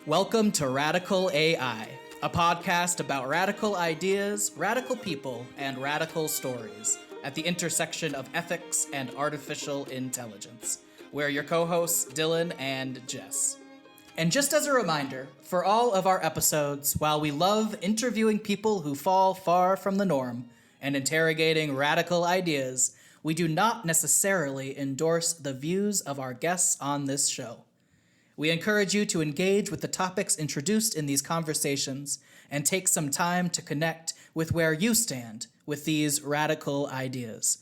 Welcome to Radical AI, a podcast about radical ideas, radical people, and radical stories at the intersection of ethics and artificial intelligence. We're your co-hosts, Dylan and Jess. And just as a reminder, for all of our episodes, while we love interviewing people who fall far from the norm and interrogating radical ideas, we do not necessarily endorse the views of our guests on this show. We encourage you to engage with the topics introduced in these conversations and take some time to connect with where you stand with these radical ideas.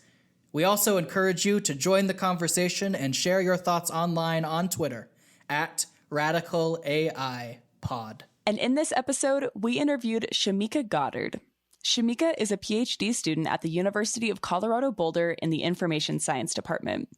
We also encourage you to join the conversation and share your thoughts online on Twitter at RadicalAIPod. And in this episode, we interviewed Shamika Goddard. Shamika is a PhD student at the University of Colorado Boulder in the Information Science Department.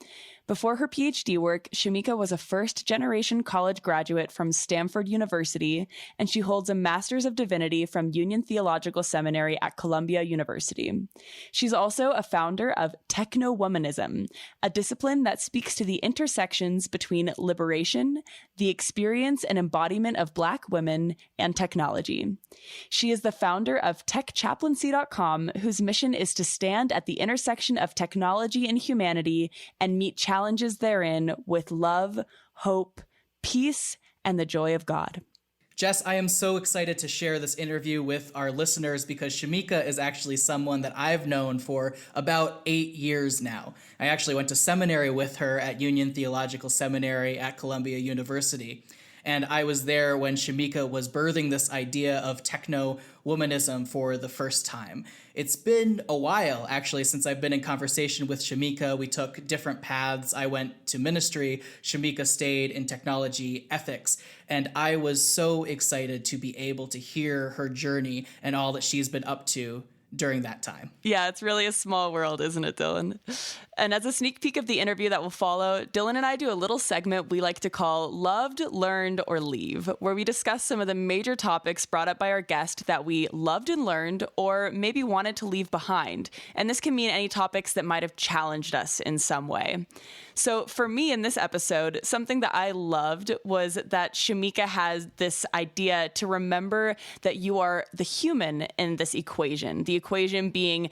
Before her PhD work, Shamika was a first-generation college graduate from Stanford University, and she holds a Master's of Divinity from Union Theological Seminary at Columbia University. She's also a founder of techno-womanism, a discipline that speaks to the intersections between liberation, the experience and embodiment of Black women, and technology. She is the founder of techchaplain.com, whose mission is to stand at the intersection of technology and humanity and meet challenges therein with love, hope, peace, and the joy of God. Jess, I am so excited to share this interview with our listeners because Shamika is actually someone that I've known for about 8 years now. I actually went to seminary with her at Union Theological Seminary at Columbia University. And I was there when Shamika was birthing this idea of techno-womanism for the first time. It's been a while, actually, since I've been in conversation with Shamika. We took different paths. I went to ministry. Shamika stayed in technology ethics. And I was so excited to be able to hear her journey and all that she's been up to during that time. Yeah, it's really a small world, isn't it, Dylan? And as a sneak peek of the interview that will follow, Dylan and I do a little segment we like to call Loved, Learned, or Leave, where we discuss some of the major topics brought up by our guest that we loved and learned, or maybe wanted to leave behind. And this can mean any topics that might have challenged us in some way. So for me in this episode, something that I loved was that Shamika has this idea to remember that you are the human in this equation, the equation being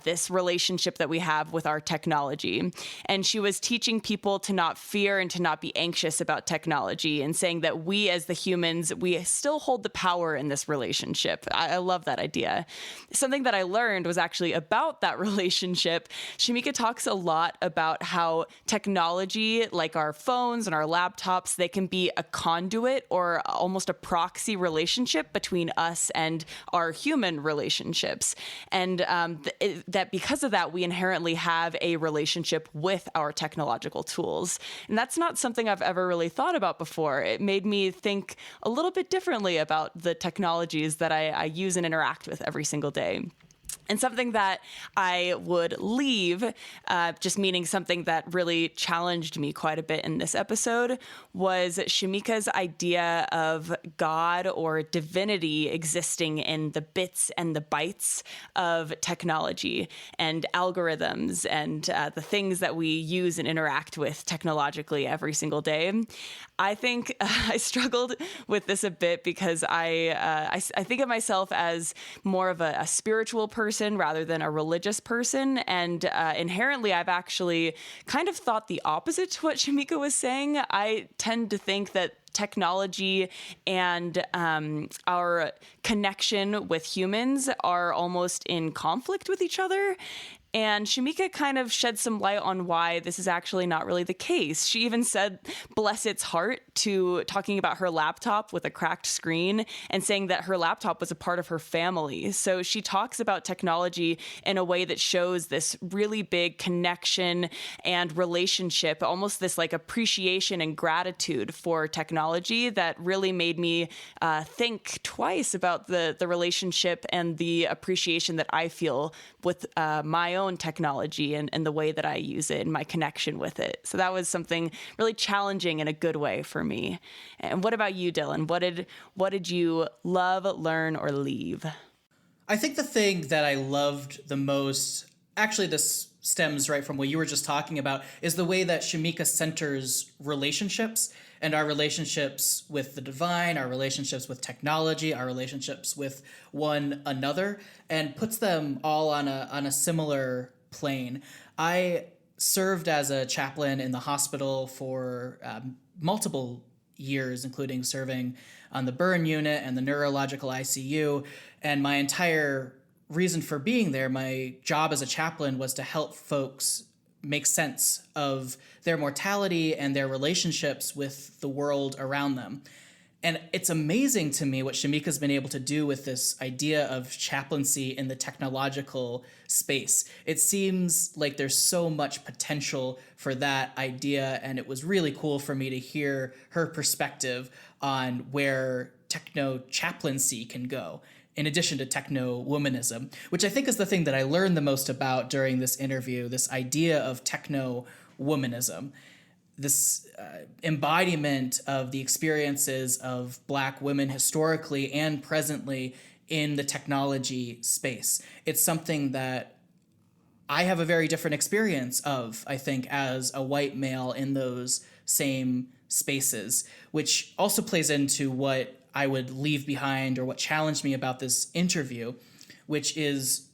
this relationship that we have with our technology. And she was teaching people to not fear and to not be anxious about technology and saying that we as the humans, we still hold the power in this relationship. I love that idea. Something that I learned was actually about that relationship. Shamika talks a lot about how technology, like our phones and our laptops, they can be a conduit or almost a proxy relationship between us and our human relationships. And that because of that, we inherently have a relationship with our technological tools. And that's not something I've ever really thought about before. It made me think a little bit differently about the technologies that I use and interact with every single day. And something that I would leave, just meaning something that really challenged me quite a bit in this episode, was Shamika's idea of God or divinity existing in the bits and the bytes of technology and algorithms and the things that we use and interact with technologically every single day. I think I struggled with this a bit because I think of myself as more of a spiritual person rather than a religious person. And inherently, I've actually kind of thought the opposite to what Shamika was saying. I tend to think that technology and our connection with humans are almost in conflict with each other. And Shamika kind of shed some light on why this is actually not really the case. She even said, bless its heart, to talking about her laptop with a cracked screen and saying that her laptop was a part of her family. So she talks about technology in a way that shows this really big connection and relationship, almost this like appreciation and gratitude for technology that really made me think twice about the relationship and the appreciation that I feel with my own technology and the way that I use it and my connection with it. So that was something really challenging in a good way for me. And what about you, Dylan? What did you love, learn, or leave? I think the thing that I loved the most actually this stems right from what you were just talking about, is the way that Shamika centers relationships and our relationships with the divine, our relationships with technology, our relationships with one another, and puts them all on a similar plane. I served as a chaplain in the hospital for multiple years, including serving on the burn unit and the neurological ICU. And my entire reason for being there, my job as a chaplain, was to help folks make sense of their mortality and their relationships with the world around them. And it's amazing to me what Shamika's been able to do with this idea of chaplaincy in the technological space. It seems like there's so much potential for that idea, and it was really cool for me to hear her perspective on where techno-chaplaincy can go, in addition to techno-womanism, which I think is the thing that I learned the most about during this interview, this idea of techno-womanism, this embodiment of the experiences of Black women historically and presently in the technology space. It's something that I have a very different experience of, I think, as a white male in those same spaces, which also plays into what I would leave behind or what challenged me about this interview, which is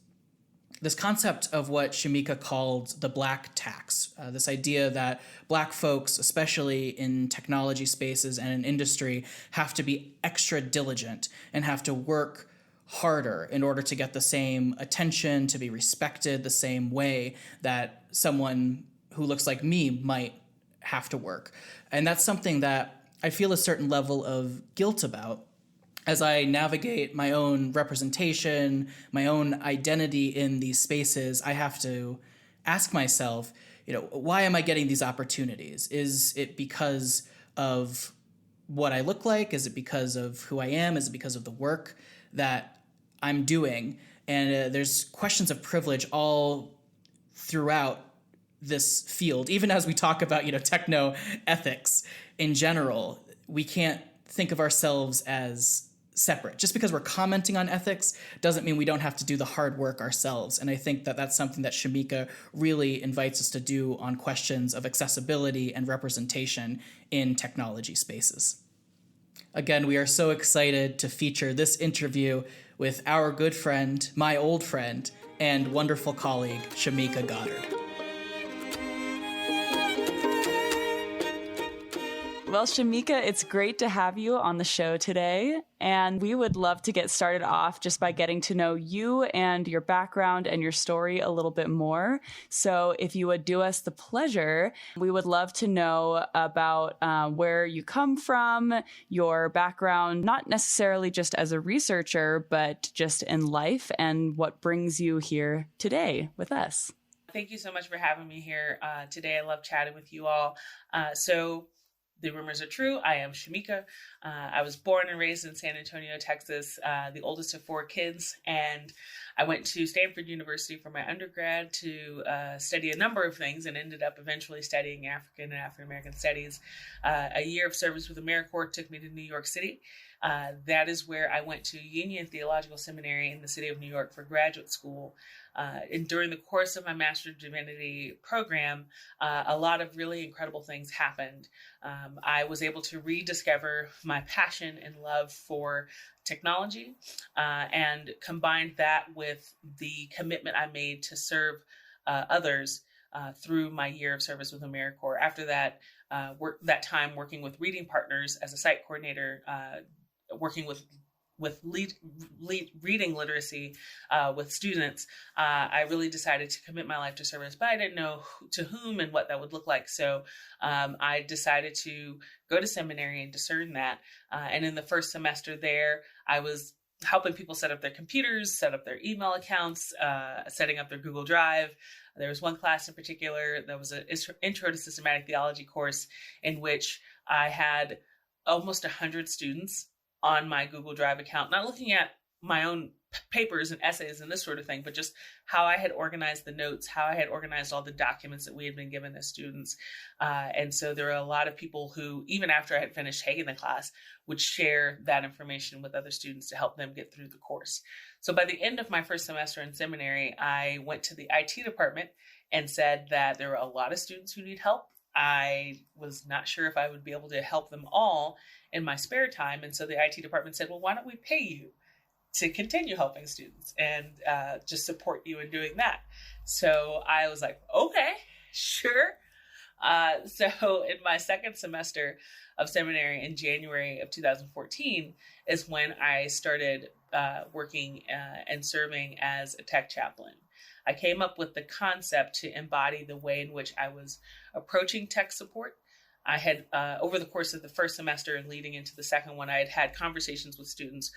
this concept of what Shamika called the Black tax, this idea that Black folks, especially in technology spaces and in industry, have to be extra diligent and have to work harder in order to get the same attention, to be respected the same way that someone who looks like me might have to work. And that's something that I feel a certain level of guilt about as I navigate my own representation, my own identity in these spaces. I have to ask myself, why am I getting these opportunities? Is it because of what I look like? Is it because of who I am? Is it because of the work that I'm doing? And there's questions of privilege all throughout this field. Even as we talk about, techno ethics in general, we can't think of ourselves as separate. Just because we're commenting on ethics doesn't mean we don't have to do the hard work ourselves. And I think that that's something that Shamika really invites us to do on questions of accessibility and representation in technology spaces. Again, we are so excited to feature this interview with our good friend, my old friend, and wonderful colleague, Shamika Goddard. Well, Shamika, it's great to have you on the show today. And we would love to get started off just by getting to know you and your background and your story a little bit more. So if you would do us the pleasure, we would love to know about where you come from, your background, not necessarily just as a researcher, but just in life, and what brings you here today with us. Thank you so much for having me here today. I love chatting with you all. The rumors are true. I am Shamika. I was born and raised in San Antonio, Texas, the oldest of 4 kids. And I went to Stanford University for my undergrad to study a number of things, and ended up eventually studying African and African-American studies. A year of service with AmeriCorps took me to New York City. That is where I went to Union Theological Seminary in the city of New York for graduate school. And during the course of my Master of Divinity program, a lot of really incredible things happened. I was able to rediscover my passion and love for technology, and combined that with the commitment I made to serve others through my year of service with AmeriCorps. After that, that time working with reading partners as a site coordinator, working with reading literacy with students, I really decided to commit my life to service, but I didn't know to whom and what that would look like. So I decided to go to seminary and discern that. And in the first semester there, I was helping people set up their computers, set up their email accounts, setting up their Google Drive. There was one class in particular that was an Intro to Systematic Theology course in which I had almost 100 students on my Google Drive account, not looking at my own papers and essays and this sort of thing, but just how I had organized the notes, how I had organized all the documents that we had been given as students. And so there were a lot of people who, even after I had finished taking the class, would share that information with other students to help them get through the course. So by the end of my first semester in seminary, I went to the IT department and said that there were a lot of students who need help. I was not sure if I would be able to help them all in my spare time. And so the IT department said, well, why don't we pay you to continue helping students and just support you in doing that? So I was like, okay, sure. So in my second semester of seminary in January of 2014 is when I started working and serving as a tech chaplain. I came up with the concept to embody the way in which I was approaching tech support. I had, over the course of the first semester and leading into the second one, I had had conversations with students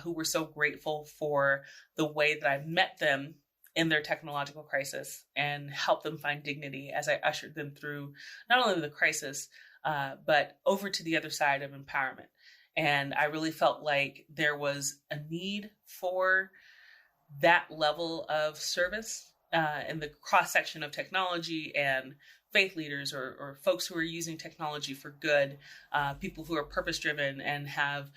who were so grateful for the way that I met them in their technological crisis and helped them find dignity as I ushered them through not only the crisis, but over to the other side of empowerment. And I really felt like there was a need for that level of service in the cross-section of technology and faith leaders or folks who are using technology for good, people who are purpose-driven and have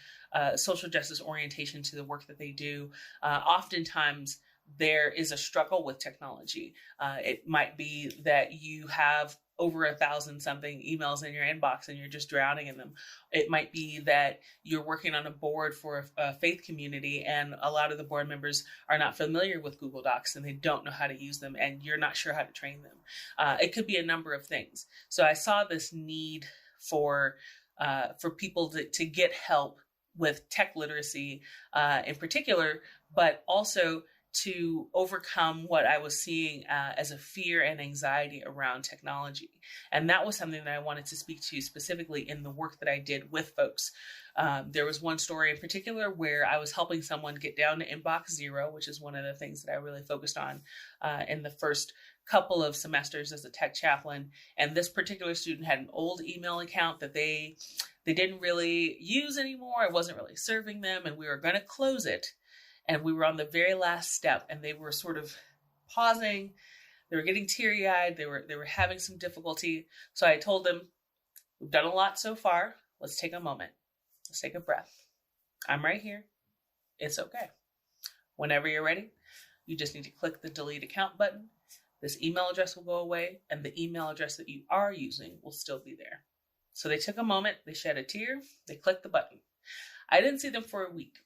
social justice orientation to the work that they do. Oftentimes, there is a struggle with technology. It might be that you have over 1,000-something emails in your inbox and you're just drowning in them. It might be that you're working on a board for a faith community and a lot of the board members are not familiar with Google Docs and they don't know how to use them and you're not sure how to train them. It could be a number of things. So I saw this need for people to get help with tech literacy in particular, but also to overcome what I was seeing as a fear and anxiety around technology. And that was something that I wanted to speak to specifically in the work that I did with folks. There was one story in particular where I was helping someone get down to inbox zero, which is one of the things that I really focused on in the first couple of semesters as a tech chaplain. And this particular student had an old email account that they didn't really use anymore. It wasn't really serving them, and we were going to close it. And we were on the very last step and they were sort of pausing. They were getting teary-eyed. They were having some difficulty. So I told them, we've done a lot so far. Let's take a moment. Let's take a breath. I'm right here. It's okay. Whenever you're ready, you just need to click the delete account button. This email address will go away and the email address that you are using will still be there. So they took a moment. They shed a tear. They clicked the button. I didn't see them for a week.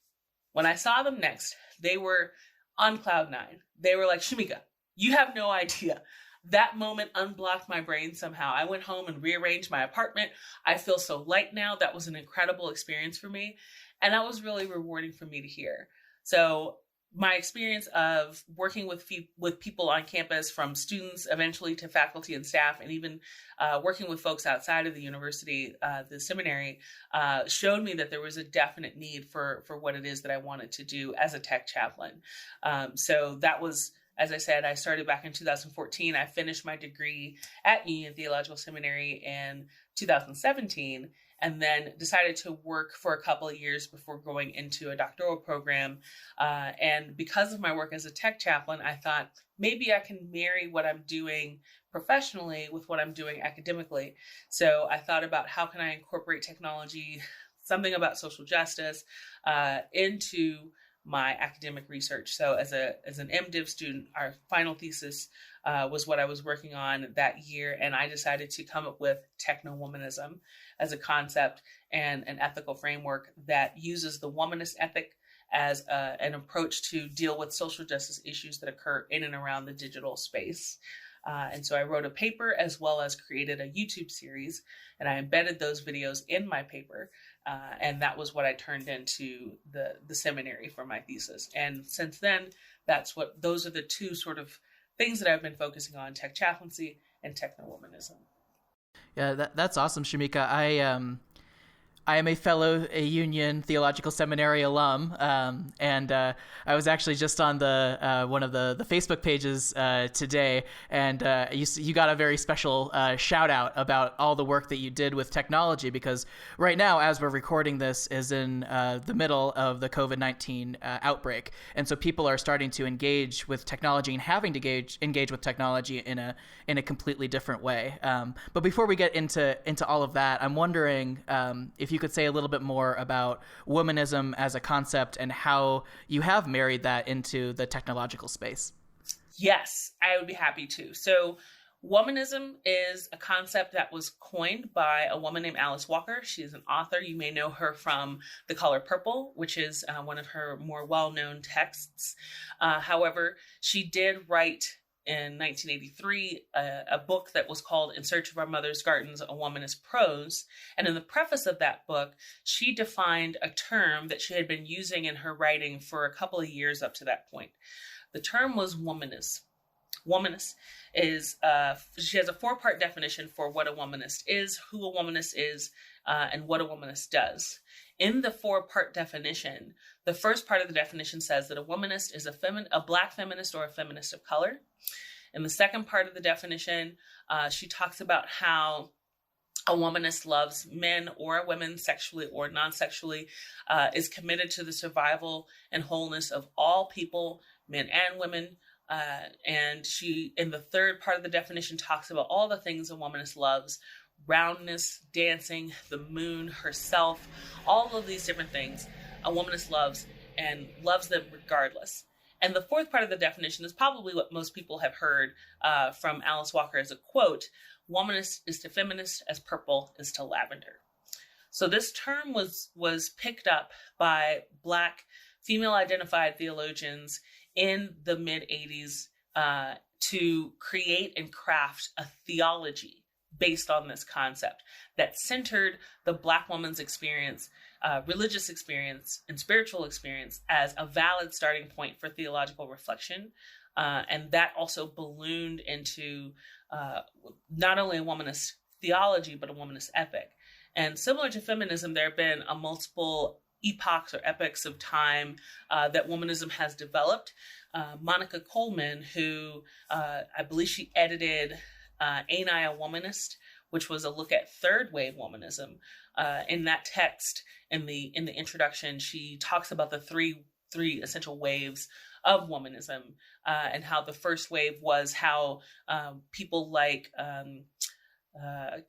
When I saw them next, they were on cloud nine. They were like, Shamika, you have no idea. That moment unblocked my brain somehow. I went home and rearranged my apartment. I feel so light now. That was an incredible experience for me. And that was really rewarding for me to hear. So my experience of working with people on campus, from students eventually to faculty and staff, and even working with folks outside of the university, the seminary, showed me that there was a definite need for what it is that I wanted to do as a tech chaplain. So that was, as I said, I started back in 2014. I finished my degree at Union Theological Seminary in 2017. And then decided to work for a couple of years before going into a doctoral program. And because of my work as a tech chaplain, I thought maybe I can marry what I'm doing professionally with what I'm doing academically. So I thought about how can I incorporate technology, something about social justice, into my academic research. So as an MDiv student, our final thesis was what I was working on that year. And I decided to come up with techno-womanism as a concept and an ethical framework that uses the womanist ethic as an approach to deal with social justice issues that occur in and around the digital space. And so I wrote a paper as well as created a YouTube series, and I embedded those videos in my paper. And that was what I turned into the seminary for my thesis. And since then, those are the two sort of things that I've been focusing on: tech chaplaincy and techno-womanism. Yeah, that's awesome, Shamika. I am a fellow Union Theological Seminary alum, and I was actually just on the one of the Facebook pages today, and you got a very special shout out about all the work that you did with technology, because right now, as we're recording this, is in the middle of the COVID-19 outbreak, and so people are starting to engage with technology and having to engage with technology in a completely different way. But before we get into all of that, I'm wondering if you could say a little bit more about womanism as a concept and how you have married that into the technological space. Yes, I would be happy to. So womanism is a concept that was coined by a woman named Alice Walker. She is an author. You may know her from The Color Purple, which is one of her more well-known texts. However, she did write in 1983, a book that was called In Search of Our Mother's Gardens, A Womanist Prose. And in the preface of that book, she defined a term that she had been using in her writing for a couple of years up to that point. The term was womanist. Womanist is, she has a 4-part definition for what a womanist is, who a womanist is, and what a womanist does. In the 4-part definition, the first part of the definition says that a womanist is a Black feminist or a feminist of color. In the second part of the definition, she talks about how a womanist loves men or women sexually or non-sexually, is committed to the survival and wholeness of all people, men and women. And she, in the third part of the definition, talks about all the things a womanist loves: roundness, dancing, the moon, herself, all of these different things a womanist loves and loves them regardless. And the fourth part of the definition is probably what most people have heard from Alice Walker as a quote: womanist is to feminist as purple is to lavender. So this term was picked up by Black female-identified theologians in the mid-'80s to create and craft a theology based on this concept that centered the Black woman's experience, religious experience, and spiritual experience as a valid starting point for theological reflection. And that also ballooned into not only a womanist theology, but a womanist ethic. And similar to feminism, there have been a multiple epochs or epochs of time that womanism has developed. Monica Coleman, who I believe she edited Ain't I a Womanist, which was a look at third wave womanism. In that text, in the introduction, she talks about the three essential waves of womanism, and how the first wave was how people like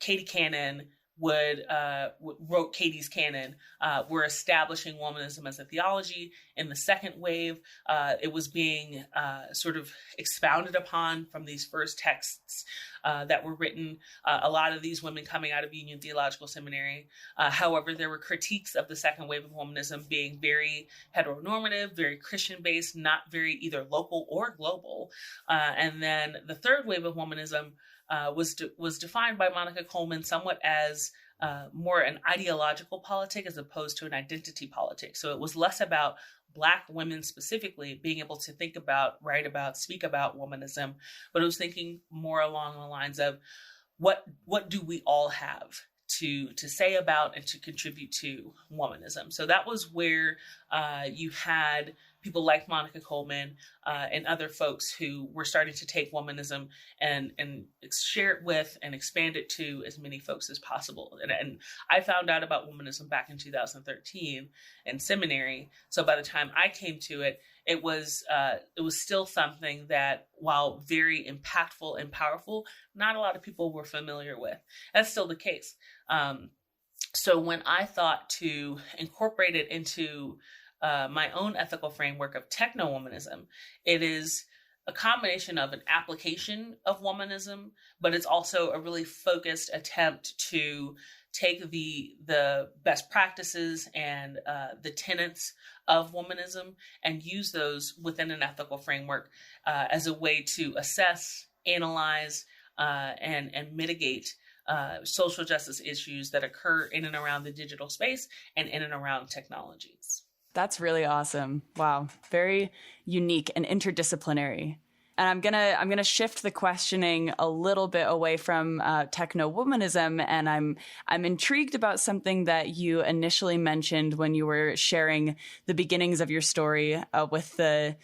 Katie Cannon wrote Katie's Canon, were establishing womanism as a theology. In the second wave, it was being sort of expounded upon from these first texts that were written, a lot of these women coming out of Union Theological Seminary. However, there were critiques of the second wave of womanism being very heteronormative, very Christian-based, not very either local or global. And then the third wave of womanism was defined by Monica Coleman somewhat as more an ideological politic as opposed to an identity politic. So it was less about Black women specifically being able to think about, write about, speak about womanism, but it was thinking more along the lines of what do we all have to say about and to contribute to womanism. So that was where you had people like Monica Coleman and other folks who were starting to take womanism and share it with and expand it to as many folks as possible. And I found out about womanism back in 2013 in seminary. So by the time I came to it, it was still something that, while very impactful and powerful, not a lot of people were familiar with. That's still the case. So when I thought to incorporate it into my own ethical framework of techno-womanism, it is a combination of an application of womanism, but it's also a really focused attempt to take the best practices and the tenets of womanism and use those within an ethical framework as a way to assess, analyze, and mitigate social justice issues that occur in and around the digital space and in and around technologies. That's really awesome. Wow. Very unique and interdisciplinary. And I'm gonna shift the questioning a little bit away from techno-womanism, and I'm intrigued about something that you initially mentioned when you were sharing the beginnings of your story with the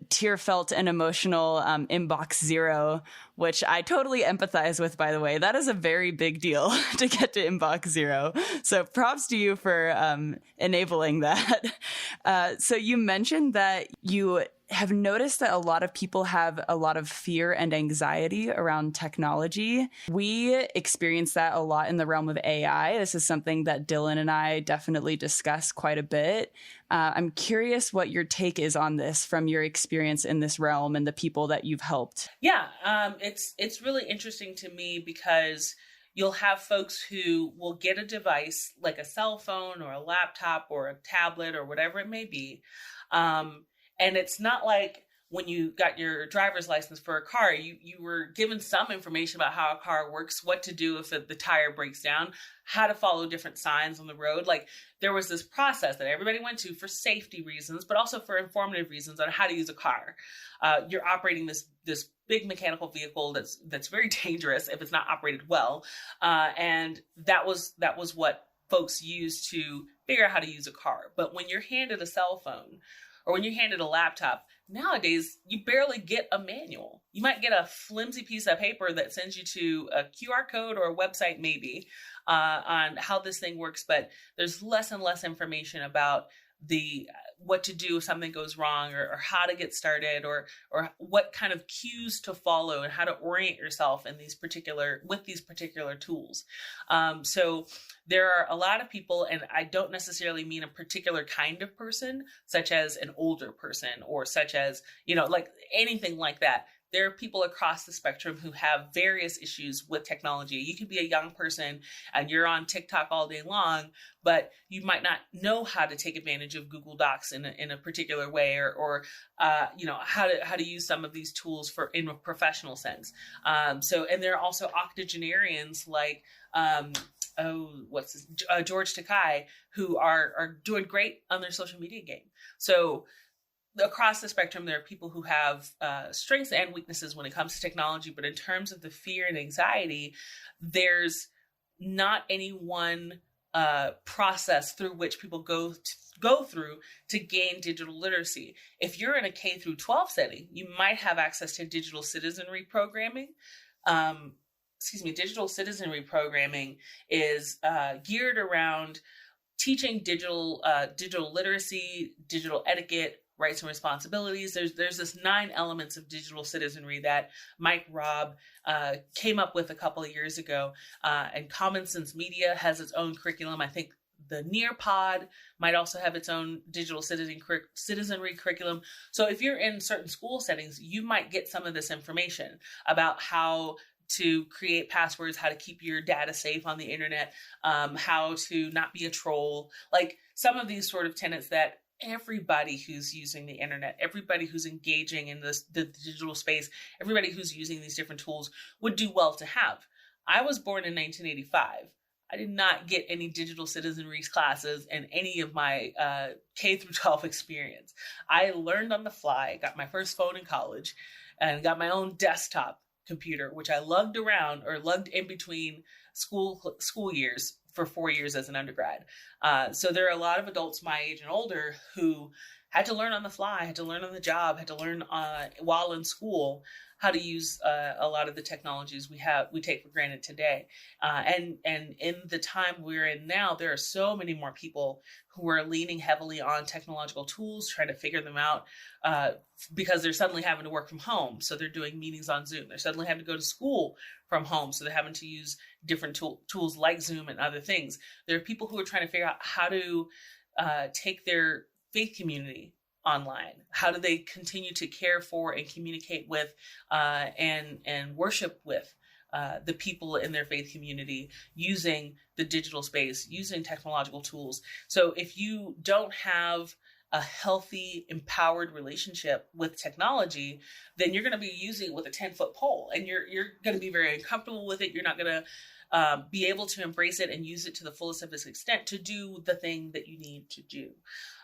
tear-felt and emotional inbox zero, which I totally empathize with, by the way. That is a very big deal to get to inbox zero. So props to you for enabling that. So you mentioned that you have noticed that a lot of people have a lot of fear and anxiety around technology. We experience that a lot in the realm of AI. This is something that Dylan and I definitely discuss quite a bit. I'm curious what your take is on this from your experience in this realm and the people that you've helped. Yeah, it's really interesting to me because you'll have folks who will get a device like a cell phone or a laptop or a tablet or whatever it may be. And it's not like when you got your driver's license for a car, you were given some information about how a car works, what to do if the tire breaks down, how to follow different signs on the road. Like there was this process that everybody went to for safety reasons, but also for informative reasons on how to use a car. You're operating this big mechanical vehicle that's very dangerous if it's not operated well. And that was what folks used to figure out how to use a car. But when you're handed a cell phone, or when you're handed a laptop, nowadays, you barely get a manual. You might get a flimsy piece of paper that sends you to a QR code or a website maybe on how this thing works, but there's less and less information about what to do if something goes wrong or how to get started or what kind of cues to follow and how to orient yourself with these particular tools. So there are a lot of people, and I don't necessarily mean a particular kind of person, such as an older person or such as, like anything like that. There are people across the spectrum who have various issues with technology. You could be a young person and you're on TikTok all day long, but you might not know how to take advantage of Google Docs in a particular way, or how to use some of these tools in a professional sense. And there are also octogenarians like George Takei, who are doing great on their social media game. So across the spectrum, there are people who have strengths and weaknesses when it comes to technology, but in terms of the fear and anxiety, there's not any one process through which people go through to gain digital literacy. If you're in a K through 12 setting, you might have access to digital citizenry programming. Digital citizenry programming is geared around teaching digital literacy, digital etiquette, rights and responsibilities. There's this 9 elements of digital citizenry that Mike Robb came up with a couple of years ago. And Common Sense Media has its own curriculum. I think the Nearpod might also have its own digital citizenry curriculum. So if you're in certain school settings, you might get some of this information about how to create passwords, how to keep your data safe on the internet, how to not be a troll, like some of these sort of tenets that everybody who's using the internet, everybody who's engaging in the digital space, everybody who's using these different tools would do well to have. I was born in 1985. I did not get any digital citizenry classes in any of my K through 12 experience. I learned on the fly, got my first phone in college, and got my own desktop computer, which I lugged in between school years for 4 years as an undergrad. So there are a lot of adults my age and older who had to learn on the fly, had to learn on the job, had to learn while in school how to use a lot of the technologies we take for granted today. And in the time we're in now, there are so many more people who are leaning heavily on technological tools, trying to figure them out because they're suddenly having to work from home. So they're doing meetings on Zoom. They're suddenly having to go to school from home. So they're having to use different tools like Zoom and other things. There are people who are trying to figure out how to take their faith community online. How do they continue to care for and communicate with and worship with the people in their faith community using the digital space, using technological tools? So if you don't have a healthy, empowered relationship with technology, then you're going to be using it with a 10-foot pole, and you're going to be very uncomfortable with it. You're not going to be able to embrace it and use it to the fullest of its extent to do the thing that you need to do.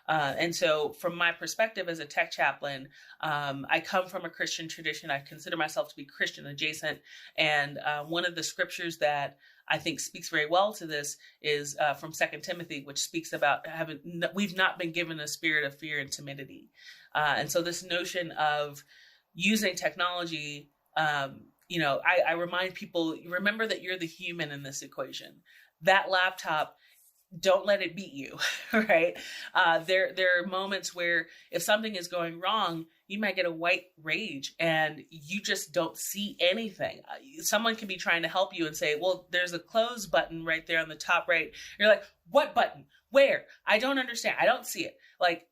And so from my perspective as a tech chaplain, I come from a Christian tradition. I consider myself to be Christian adjacent. And one of the scriptures that I think speaks very well to this is from 2 Timothy, which speaks about we've not been given a spirit of fear and timidity. And so this notion of using technology, I remind people, remember that you're the human in this equation. That laptop, don't let it beat you, right? There are moments where if something is going wrong, you might get a white rage and you just don't see anything. Someone can be trying to help you and say, well, there's a close button right there on the top right. You're like, what button? Where? I don't understand. I don't see it. Like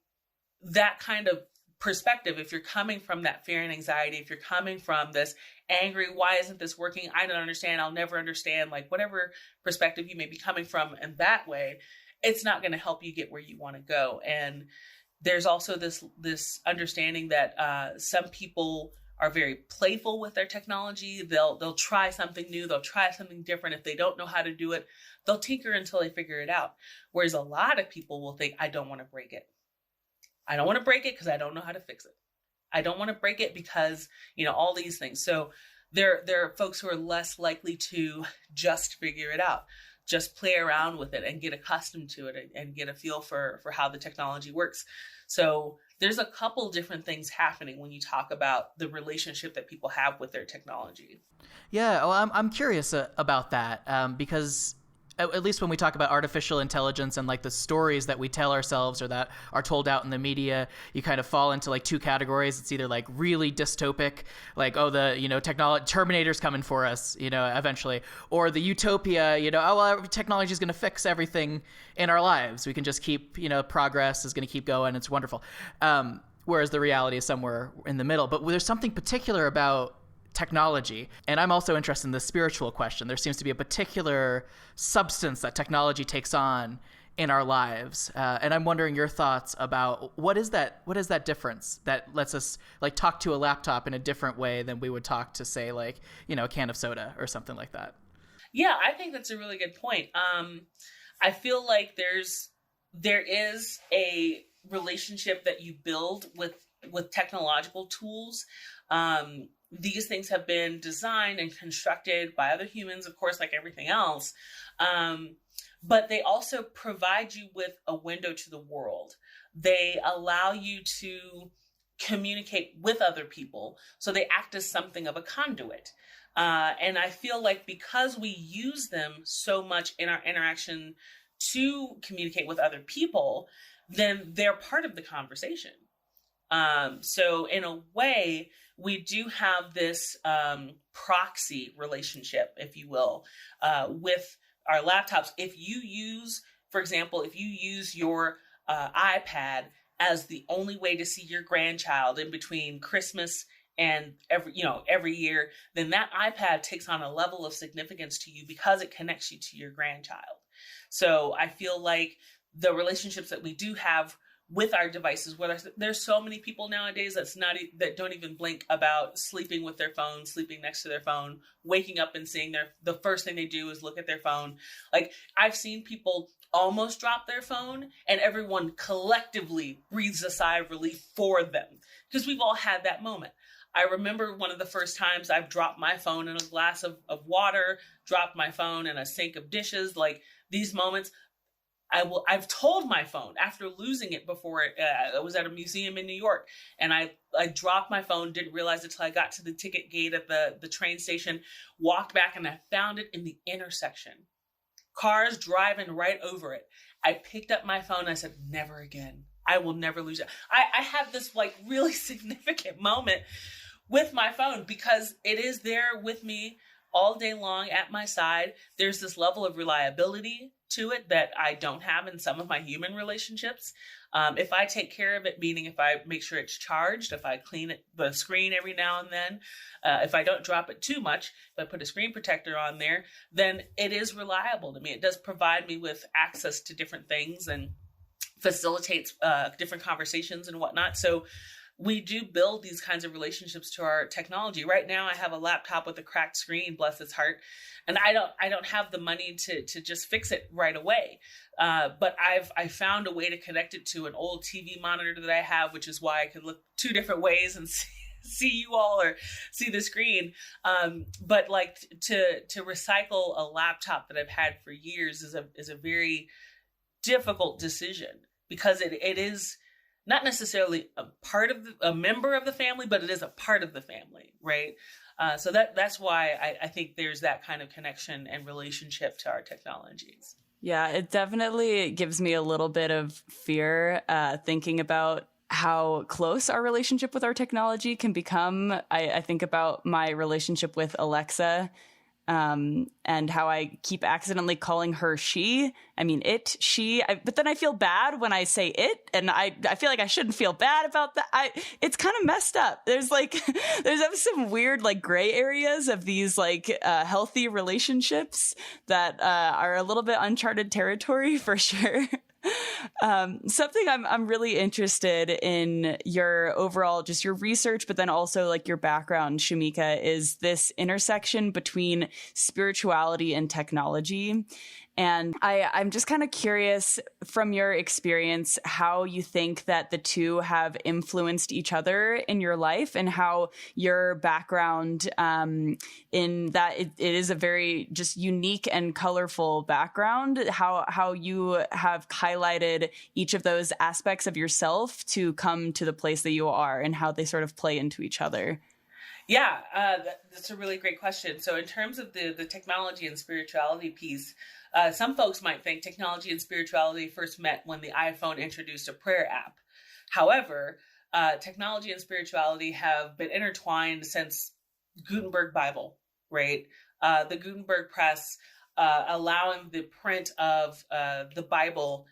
that kind of perspective, if you're coming from that fear and anxiety, if you're coming from this angry, why isn't this working? I don't understand. I'll never understand. Like whatever perspective you may be coming from in that way, it's not going to help you get where you want to go. And there's also this understanding that some people are very playful with their technology. They'll try something new. They'll try something different. If they don't know how to do it, they'll tinker until they figure it out. Whereas a lot of people will think, I don't want to break it. I don't want to break it because I don't know how to fix it. I don't want to break it because, all these things. So there are folks who are less likely to just figure it out, just play around with it and get accustomed to it and get a feel for how the technology works. So there's a couple different things happening when you talk about the relationship that people have with their technology. Yeah, well, I'm curious about that because at least when we talk about artificial intelligence and like the stories that we tell ourselves or that are told out in the media, you kind of fall into like two categories. It's either like really dystopic, like, oh, the, Terminator's coming for us, eventually, or the utopia, technology is going to fix everything in our lives. We can just keep, progress is going to keep going. It's wonderful. Whereas the reality is somewhere in the middle. But there's something particular about technology. And I'm also interested in the spiritual question. There seems to be a particular substance that technology takes on in our lives. And I'm wondering your thoughts about what is that difference that lets us like talk to a laptop in a different way than we would talk to, say, like, a can of soda or something like that. Yeah, I think that's a really good point. I feel like there is a relationship that you build with technological tools. These things have been designed and constructed by other humans, of course, like everything else. But they also provide you with a window to the world. They allow you to communicate with other people. So they act as something of a conduit. And I feel like because we use them so much in our interaction to communicate with other people, then they're part of the conversation. So in a way, we do have this proxy relationship, if you will, with our laptops. If you use, for example, your iPad as the only way to see your grandchild in between Christmas and every year, then that iPad takes on a level of significance to you because it connects you to your grandchild. So I feel like the relationships that we do have with our devices, whether there's so many people nowadays that don't even blink about sleeping with their phone, sleeping next to their phone, waking up and seeing the first thing they do is look at their phone. Like I've seen people almost drop their phone and everyone collectively breathes a sigh of relief for them because we've all had that moment. I remember one of the first times I've dropped my phone in a glass of water, dropped my phone in a sink of dishes. Like these moments, I've told my phone after losing it before. I was at a museum in New York and I dropped my phone, didn't realize it till I got to the ticket gate at the train station, walked back and I found it in the intersection. Cars driving right over it. I picked up my phone and I said, never again. I will never lose it. I have this like really significant moment with my phone because it is there with me all day long at my side. There's this level of reliability to it that I don't have in some of my human relationships. If I take care of it, meaning if I make sure it's charged, if I clean the screen every now and then, if I don't drop it too much, if I put a screen protector on there, then it is reliable to me. It does provide me with access to different things and facilitates different conversations and whatnot. So we do build these kinds of relationships to our technology. Right now, I have a laptop with a cracked screen, bless its heart, and I don't have the money to just fix it right away. But I found a way to connect it to an old TV monitor that I have, which is why I could look two different ways and see you all or see the screen. But like to recycle a laptop that I've had for years is a very difficult decision, because it is not necessarily a member of the family, but it is a part of the family, right? So that's why I think there's that kind of connection and relationship to our technologies. Yeah, it definitely gives me a little bit of fear thinking about how close our relationship with our technology can become. I think about my relationship with Alexa, and how I keep accidentally calling her she. I mean, it, she, but then I feel bad when I say it, and I feel like I shouldn't feel bad about that. It's kind of messed up. There's some weird like gray areas of these like healthy relationships that are a little bit uncharted territory for sure. Something I'm really interested in your overall, just your research, but then also like your background, Shamika, is this intersection between spirituality and technology. And I'm just kind of curious from your experience how you think that the two have influenced each other in your life, and how your background in that it is a very just unique and colorful background, how you have highlighted each of those aspects of yourself to come to the place that you are, and how they sort of play into each other. Yeah, that's a really great question. So in terms of the technology and spirituality piece, some folks might think technology and spirituality first met when the iPhone introduced a prayer app. However, technology and spirituality have been intertwined since Gutenberg Bible, right? The Gutenberg press allowing the print of the Bible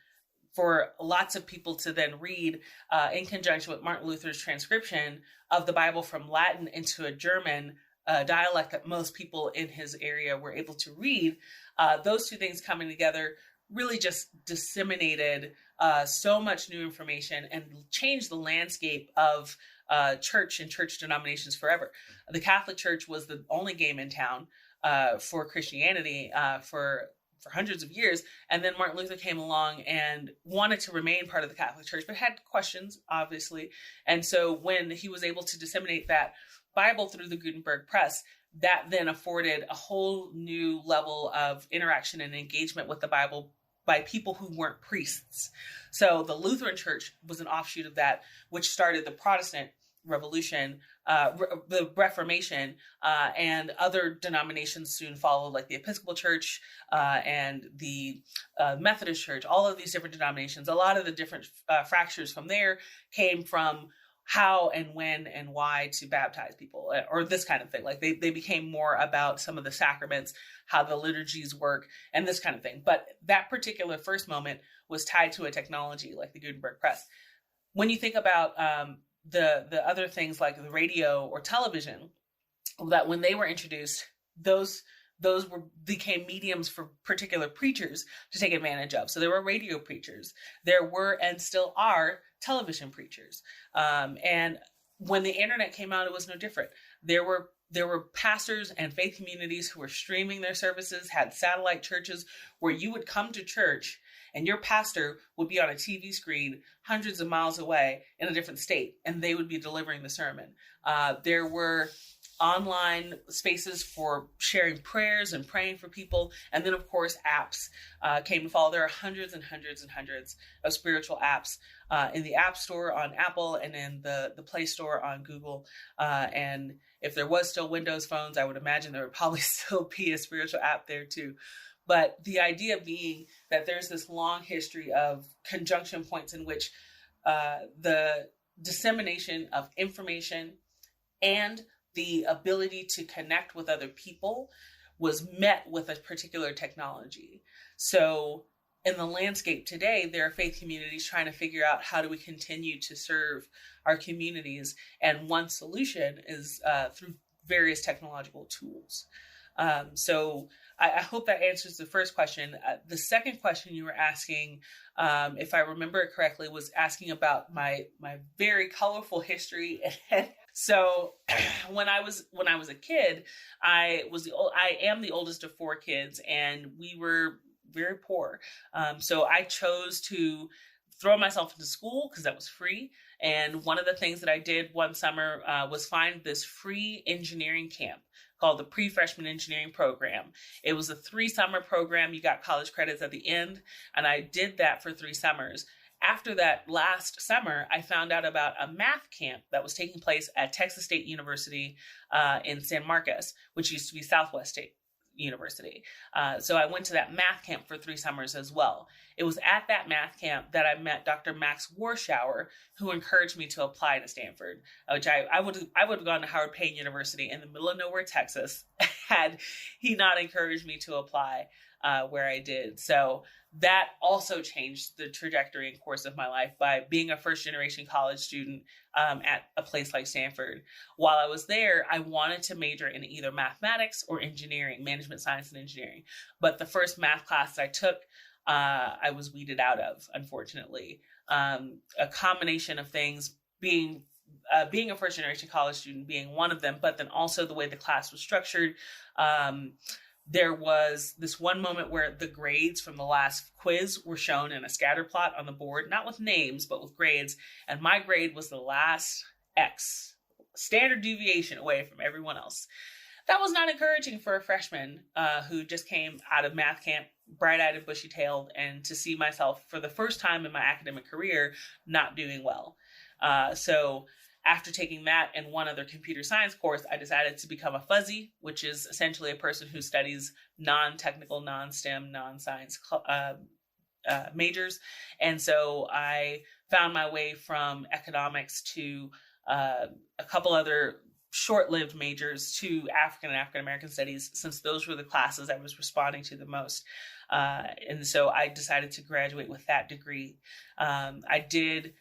for lots of people to then read in conjunction with Martin Luther's transcription of the Bible from Latin into a German dialect that most people in his area were able to read. Those two things coming together really just disseminated so much new information and changed the landscape of church and church denominations forever. The Catholic Church was the only game in town for Christianity for hundreds of years. And then Martin Luther came along and wanted to remain part of the Catholic Church, but had questions, obviously. And so when he was able to disseminate that Bible through the Gutenberg press, that then afforded a whole new level of interaction and engagement with the Bible by people who weren't priests. So the Lutheran Church was an offshoot of that, which started the Protestant Revolution, the Reformation, and other denominations soon followed, like the Episcopal Church and the Methodist Church, all of these different denominations. A lot of the different fractures from there came from how and when and why to baptize people, or this kind of thing. Like they became more about some of the sacraments, how the liturgies work, and this kind of thing. But that particular first moment was tied to a technology like the Gutenberg press. When you think about the other things like the radio or television, that when they were introduced, those became mediums for particular preachers to take advantage of. So there were radio preachers, there were and still are television preachers. And when the internet came out, it was no different. There were pastors and faith communities who were streaming their services, had satellite churches where you would come to church and your pastor would be on a TV screen hundreds of miles away in a different state, and they would be delivering the sermon. There were online spaces for sharing prayers and praying for people. And then, of course, apps came to follow. There are hundreds and hundreds and hundreds of spiritual apps in the App Store on Apple and in the Play Store on Google. And if there was still Windows phones, I would imagine there would probably still be a spiritual app there too. But the idea being that there's this long history of conjunction points in which the dissemination of information and the ability to connect with other people was met with a particular technology. So in the landscape today, there are faith communities trying to figure out how do we continue to serve our communities. And one solution is through various technological tools. So I hope that answers the first question. The second question you were asking, if I remember it correctly, was asking about my very colorful history. So when I was a kid, I am the oldest of 4 kids, and we were very poor. So I chose to throw myself into school because that was free. And one of the things that I did one summer was find this free engineering camp called the Pre-Freshman Engineering Program. It was a 3-summer program. You got college credits at the end. And I did that for 3 summers. After that last summer, I found out about a math camp that was taking place at Texas State University in San Marcos, which used to be Southwest State University. So I went to that math camp for 3 summers as well. It was at that math camp that I met Dr. Max Warschauer, who encouraged me to apply to Stanford, which I would have gone to Howard Payne University in the middle of nowhere, Texas, had he not encouraged me to apply where I did. So that also changed the trajectory and course of my life by being a first-generation college student at a place like Stanford. While I was there, I wanted to major in either mathematics or engineering, management science and engineering. But the first math class I took, I was weeded out of, unfortunately. A combination of things, being a first-generation college student being one of them, but then also the way the class was structured. There was this one moment where the grades from the last quiz were shown in a scatter plot on the board, not with names, but with grades. And my grade was the last X, standard deviation away from everyone else. That was not encouraging for a freshman who just came out of math camp, bright-eyed and bushy-tailed, and to see myself for the first time in my academic career not doing well. So after taking that and one other computer science course, I decided to become a fuzzy, which is essentially a person who studies non-technical, non-STEM, non-science majors. And so I found my way from economics to a couple other short-lived majors to African and African-American studies, since those were the classes I was responding to the most. And so I decided to graduate with that degree. I did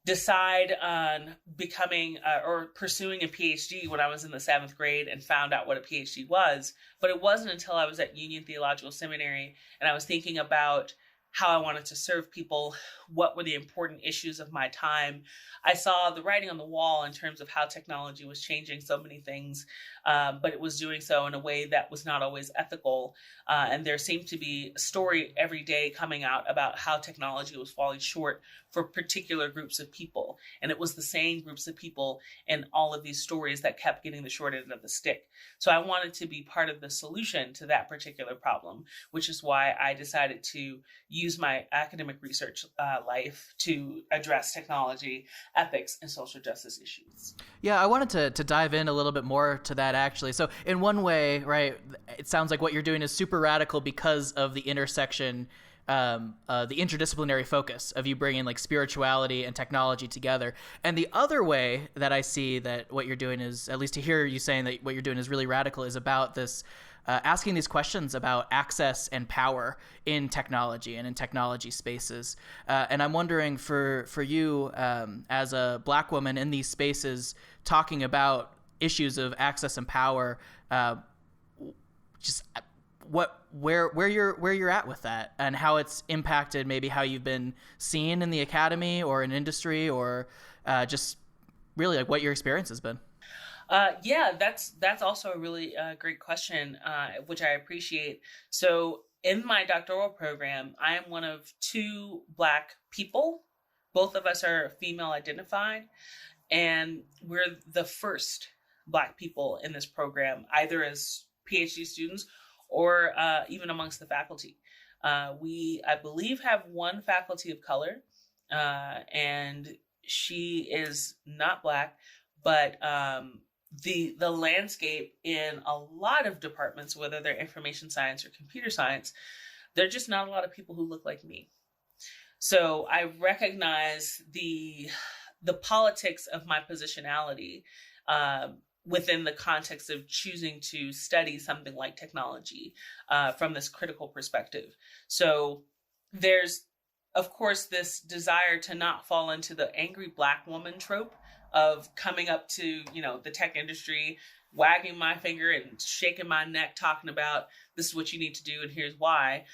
decide on becoming or pursuing a PhD when I was in the 7th grade and found out what a PhD was. But it wasn't until I was at Union Theological Seminary and I was thinking about how I wanted to serve people, what were the important issues of my time. I saw the writing on the wall in terms of how technology was changing so many things, but it was doing so in a way that was not always ethical. And there seemed to be a story every day coming out about how technology was falling short for particular groups of people. And it was the same groups of people in all of these stories that kept getting the short end of the stick. So I wanted to be part of the solution to that particular problem, which is why I decided to use my academic research life to address technology, ethics, and social justice issues. Yeah, I wanted to dive in a little bit more to that, actually. So in one way, right, it sounds like what you're doing is super radical because of the intersection, the interdisciplinary focus of you bringing like spirituality and technology together. And the other way that I see that what you're doing is, at least to hear you saying that what you're doing is really radical, is about this asking these questions about access and power in technology and in technology spaces. And I'm wondering for you as a Black woman in these spaces, talking about issues of access and power, just where you're at with that and how it's impacted maybe how you've been seen in the academy or in industry, or just really like what your experience has been. Yeah, that's also a really great question, which I appreciate. So in my doctoral program, I am one of 2 Black people. Both of us are female identified, and we're the first Black people in this program, either as PhD students or even amongst the faculty. We, I believe, have one faculty of color, and she is not Black, but the landscape in a lot of departments, whether they're information science or computer science, there are just not a lot of people who look like me. So I recognize the politics of my positionality within the context of choosing to study something like technology from this critical perspective. So there's, of course, this desire to not fall into the angry Black woman trope of coming up to, the tech industry, wagging my finger and shaking my neck, talking about this is what you need to do and here's why.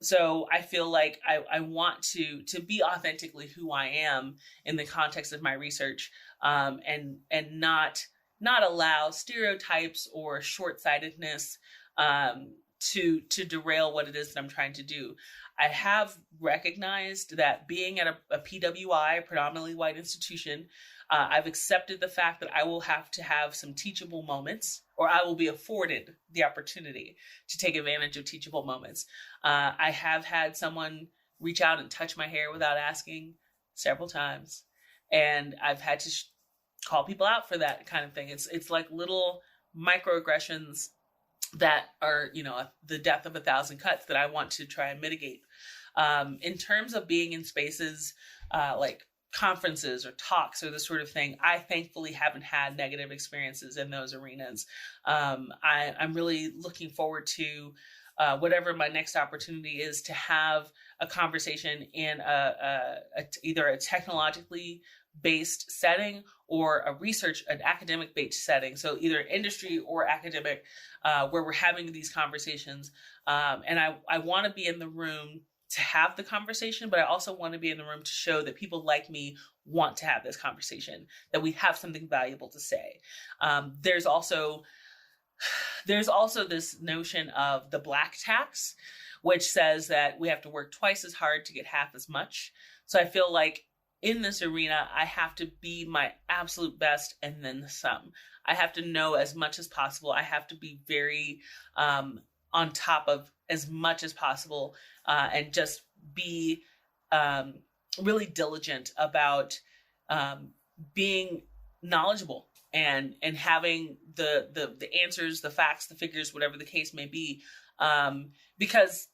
So I feel like I want to be authentically who I am in the context of my research, and not allow stereotypes or short-sightedness to derail what it is that I'm trying to do. I have recognized that being at a PWI, predominantly white institution, I've accepted the fact that I will have to have some teachable moments, or I will be afforded the opportunity to take advantage of teachable moments. I have had someone reach out and touch my hair without asking several times, and I've had to call people out for that kind of thing. It's like little microaggressions that are, the death of 1,000 cuts that I want to try and mitigate. In terms of being in spaces like conferences or talks or this sort of thing, I thankfully haven't had negative experiences in those arenas. I'm really looking forward to whatever my next opportunity is to have a conversation in either a technologically based setting or an academic based setting. So either industry or academic, where we're having these conversations. And I want to be in the room to have the conversation, but I also want to be in the room to show that people like me want to have this conversation, that we have something valuable to say. There's also this notion of the black tax, which says that we have to work twice as hard to get half as much. So I feel like in this arena, I have to be my absolute best and then some. I have to know as much as possible. I have to be very on top of as much as possible, and just be really diligent about being knowledgeable and having the answers, the facts, the figures, whatever the case may be. Because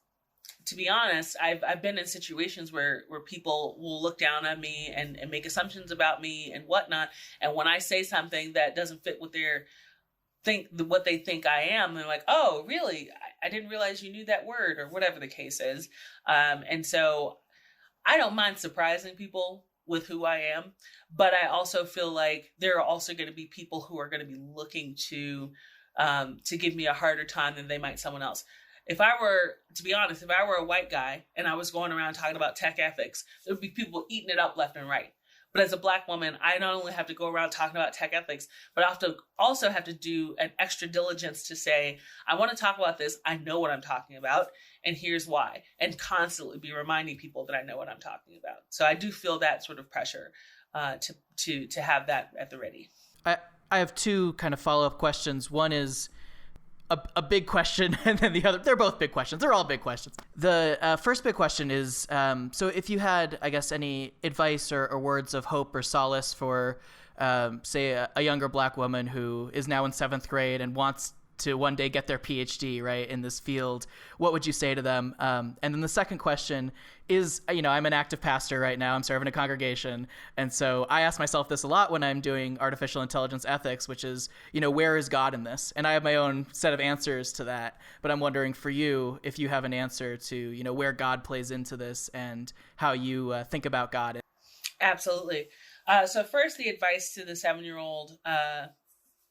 to be honest, I've been in situations where people will look down on me and make assumptions about me and whatnot. And when I say something that doesn't fit what they think I am, they're like, "Oh, really? I didn't realize you knew that word," or whatever the case is. And so I don't mind surprising people with who I am, but I also feel like there are also going to be people who are going to be looking to give me a harder time than they might someone else. If I were a white guy and I was going around talking about tech ethics, there would be people eating it up left and right. But as a Black woman, I not only have to go around talking about tech ethics, but I also have to do an extra diligence to say, I want to talk about this. I know what I'm talking about, and here's why. And constantly be reminding people that I know what I'm talking about. So I do feel that sort of pressure to have that at the ready. I have two kind of follow-up questions. One is a big question, and then the other, they're both big questions. They're all big questions. The first big question is, so if you had, I guess, any advice or words of hope or solace for, say, a younger Black woman who is now in 7th grade and wants to one day get their PhD, right, in this field, what would you say to them? And then the second question is, I'm an active pastor right now. I'm serving a congregation. And so I ask myself this a lot when I'm doing artificial intelligence ethics, which is, where is God in this? And I have my own set of answers to that. But I'm wondering for you, if you have an answer to, where God plays into this and how you think about God. Absolutely. So first, the advice to the 7-year-old,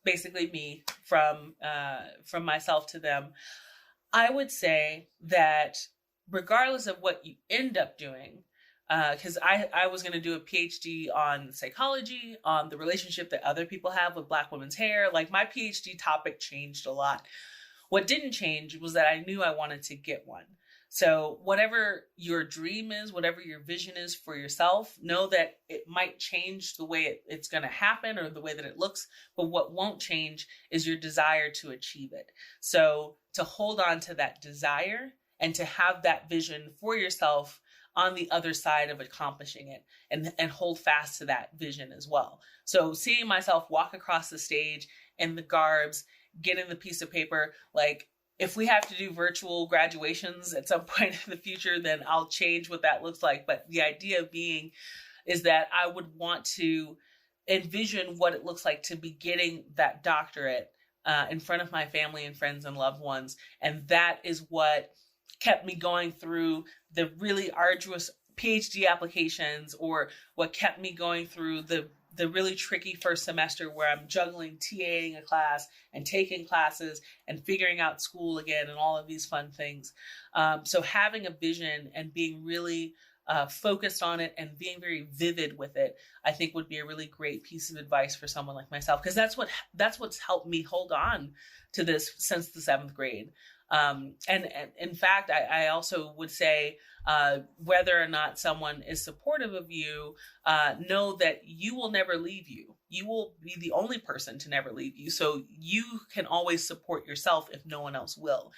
basically me, from myself to them, I would say that regardless of what you end up doing, because I was going to do a PhD on psychology, on the relationship that other people have with Black women's hair. Like, my PhD topic changed a lot. What didn't change was that I knew I wanted to get one. So whatever your dream is, whatever your vision is for yourself, know that it might change the way it's going to happen or the way that it looks, but what won't change is your desire to achieve it. So to hold on to that desire and to have that vision for yourself on the other side of accomplishing it, and hold fast to that vision as well. So seeing myself walk across the stage in the garbs, getting the piece of paper, like, if we have to do virtual graduations at some point in the future, then I'll change what that looks like. But the idea being is that I would want to envision what it looks like to be getting that doctorate in front of my family and friends and loved ones. And that is what kept me going through the really arduous PhD applications, or what kept me going through the the really tricky first semester where I'm juggling TAing a class and taking classes and figuring out school again and all of these fun things. So having a vision and being really focused on it and being very vivid with it, I think would be a really great piece of advice for someone like myself, because that's what's helped me hold on to this since the 7th grade. And in fact, I also would say, whether or not someone is supportive of you, know that you will never leave you. You will be the only person to never leave you. So you can always support yourself if no one else will.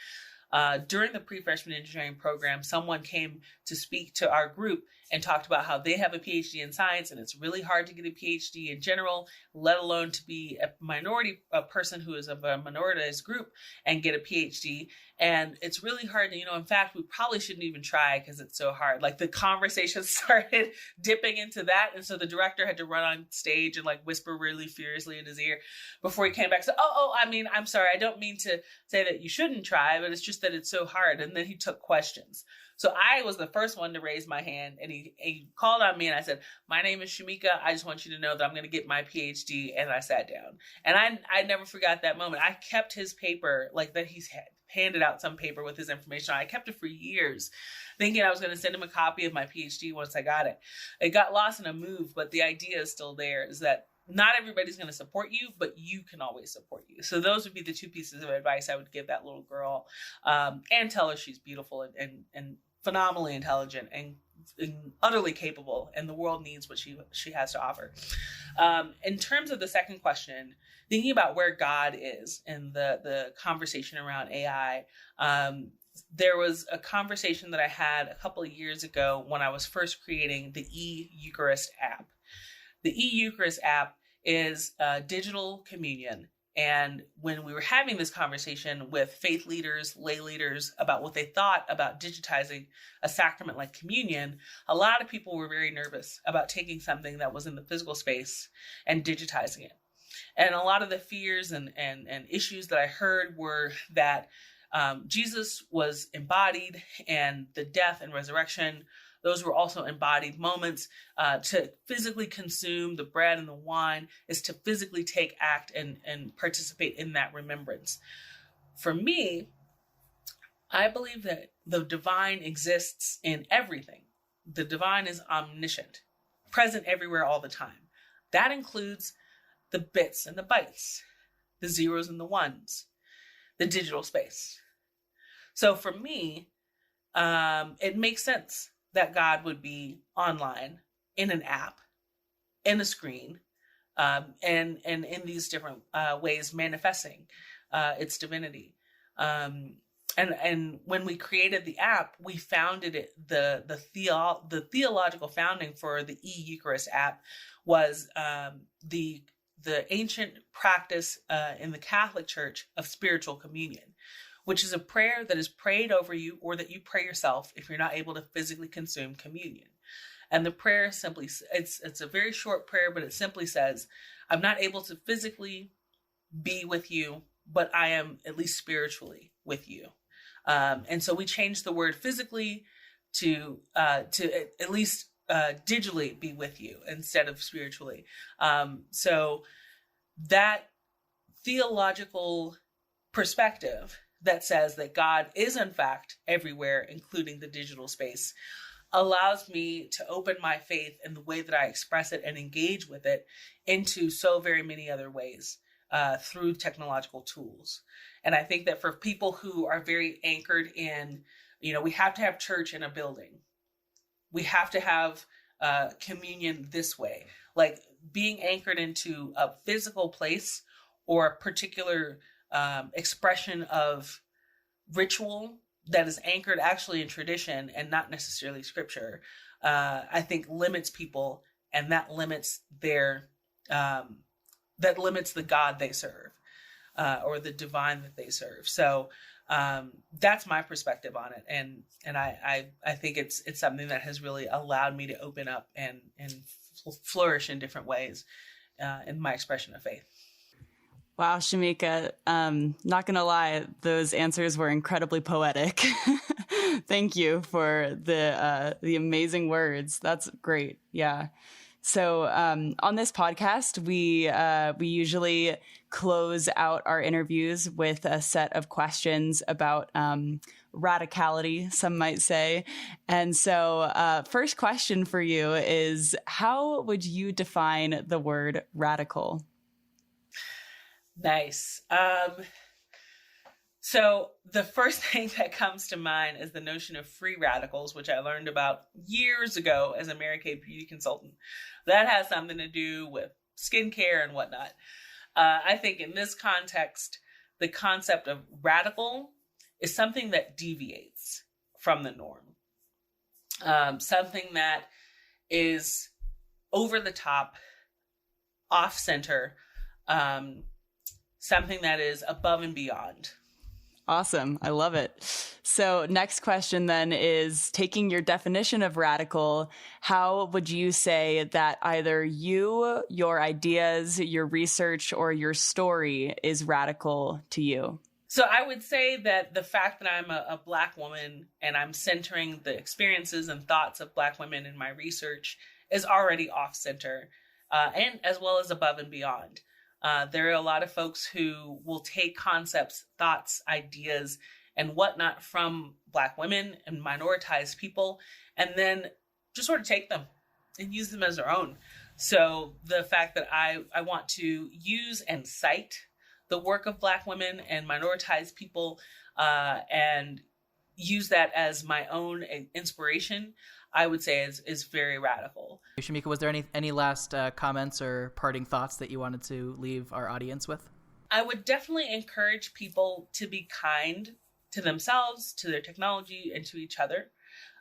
During the pre-freshman engineering program, someone came to speak to our group and talked about how they have a PhD in science, and it's really hard to get a PhD in general, let alone to be a person who is of a minoritized group and get a PhD. And it's really hard. In fact, we probably shouldn't even try because it's so hard. Like, the conversation started dipping into that. And so the director had to run on stage and like whisper really furiously in his ear before he came back. So, I'm sorry. I don't mean to say that you shouldn't try, but it's just that it's so hard. And then he took questions. So I was the first one to raise my hand, and he called on me, and I said, "My name is Shamika. I just want you to know that I'm going to get my PhD." And I sat down, and I never forgot that moment. I kept his paper, like that he's handed out some paper with his information on. I kept it for years, thinking I was going to send him a copy of my PhD once I got it. It got lost in a move, but the idea is still there, is that not everybody's going to support you, but you can always support you. So those would be the two pieces of advice I would give that little girl, and tell her she's beautiful and phenomenally intelligent and utterly capable, and the world needs what she has to offer. In terms of the second question, thinking about where God is in the conversation around AI, there was a conversation that I had a couple of years ago when I was first creating the e-Eucharist app. The e-Eucharist app is digital communion. And when we were having this conversation with faith leaders, lay leaders, about what they thought about digitizing a sacrament like communion, a lot of people were very nervous about taking something that was in the physical space and digitizing it. And a lot of the fears and issues that I heard were that Jesus was embodied, and the death and resurrection, those were also embodied moments. To physically consume the bread and the wine is to physically take act and participate in that remembrance. For me, I believe that the divine exists in everything. The divine is omniscient, present everywhere all the time. That includes the bits and the bytes, the zeros and the ones, the digital space. So for me, it makes sense that God would be online, in an app, in a screen, and in these different ways manifesting its divinity. And when we created the app, we founded it. The theological founding for the e-Eucharist app was the ancient practice in the Catholic Church of spiritual communion, which is a prayer that is prayed over you, or that you pray yourself if you're not able to physically consume communion. And the prayer simply, it's a very short prayer, but it simply says, "I'm not able to physically be with you, but I am at least spiritually with you." And so we changed the word physically to at least digitally be with you instead of spiritually. So that theological perspective that says that God is in fact everywhere, including the digital space, allows me to open my faith in the way that I express it and engage with it into so very many other ways through technological tools. And I think that for people who are very anchored in, we have to have church in a building. We have to have communion this way. Like, being anchored into a physical place or a particular expression of ritual that is anchored actually in tradition and not necessarily scripture, I think limits people, and that limits the God they serve, or the divine that they serve. So that's my perspective on it, and I think it's something that has really allowed me to open up and flourish in different ways in my expression of faith. Wow, Shamika, not going to lie, those answers were incredibly poetic. Thank you for the amazing words. That's great. Yeah. So on this podcast, we usually close out our interviews with a set of questions about radicality, some might say. And so first question for you is, how would you define the word radical? Nice. So the first thing that comes to mind is the notion of free radicals, which I learned about years ago as a Mary Kay beauty consultant. That has something to do with skincare and whatnot. I think in this context, the concept of radical is something that deviates from the norm. Something that is over the top, off center, something that is above and beyond. Awesome. I love it. So next question then is, taking your definition of radical, how would you say that either you, your ideas, your research, or your story is radical to you? So I would say that the fact that I'm a Black woman and I'm centering the experiences and thoughts of Black women in my research is already off center, and as well as above and beyond. There are a lot of folks who will take concepts, thoughts, ideas, and whatnot from Black women and minoritized people, and then just sort of take them and use them as their own. So the fact that I want to use and cite the work of Black women and minoritized people and use that as my own inspiration, I would say is very radical. Shamika, was there any last comments or parting thoughts that you wanted to leave our audience with? I would definitely encourage people to be kind to themselves, to their technology, and to each other.